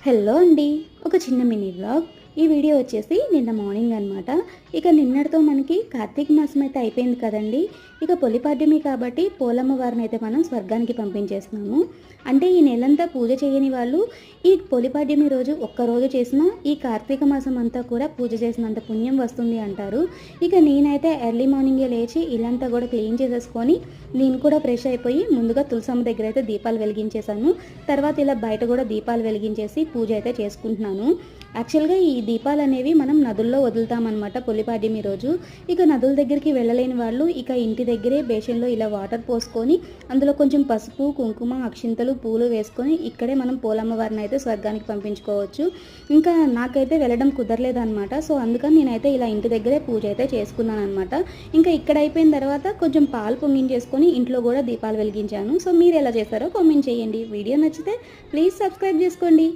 Hello అండి. ఒక చిన్న మినీ వ్లాగ్. ఈ వీడియో వచ్చేసి నిన్న మార్నింగ్ అనమాట. ఇక నిన్నటితో మనకి కార్తీక మాసం అయితే అయిపోయింది కదండీ! ఇక పొలిపాడ్యమి కాబట్టి పోలమ్మ వారినైతే మనం స్వర్గానికి పంపించేస్తున్నాము. అంటే ఈ నెలంతా పూజ చేయని వాళ్ళు ఈ పొలిపాడ్యమి రోజు ఒక్కరోజు చేసినా ఈ కార్తీక మాసం అంతా కూడా పూజ చేసినంత పుణ్యం వస్తుంది అంటారు. ఇక నేనైతే ఎర్లీ మార్నింగే లేచి ఇల్లంతా కూడా క్లీన్ చేసేసుకొని నేను కూడా ఫ్రెష్ అయిపోయి ముందుగా తులసమ్మ దగ్గర అయితే దీపాలు వెలిగించేశాను. తర్వాత ఇలా బయట కూడా దీపాలు వెలిగించేసి పూజ అయితే చేసుకుంటున్నాను. యాక్చువల్‌గా ఈ దీపాలనేవి మనం నదుల్లో వదులుతామనమాట పొలిపాడ్యమి రోజు. ఇక నదుల దగ్గరికి వెళ్ళలేని వాళ్ళు ఇక ఇంటి దగ్గరే బేషన్‌లో ఇలా వాటర్ పోసుకొని అందులో కొంచెం పసుపు, కుంకుమ, అక్షింతలు, పూలు వేసుకొని ఇక్కడే మనం పోలమ్మ వారిని అయితే స్వర్గానికి పంపించుకోవచ్చు. ఇంకా నాకైతే వెళ్ళడం కుదరలేదనమాట. సో, అందుకని నేనైతే ఇలా ఇంటి దగ్గరే పూజ అయితే చేసుకున్నాననమాట. ఇంకా ఇక్కడ అయిపోయిన తర్వాత కొంచెం పాలు పొంగించేసుకొని ఇంట్లో కూడా దీపాలు వెలిగించాను. సో, మీరెలా చేశారో కామెంట్ చేయండి. వీడియో నచ్చితే ప్లీజ్ సబ్స్క్రైబ్ చేసుకోండి.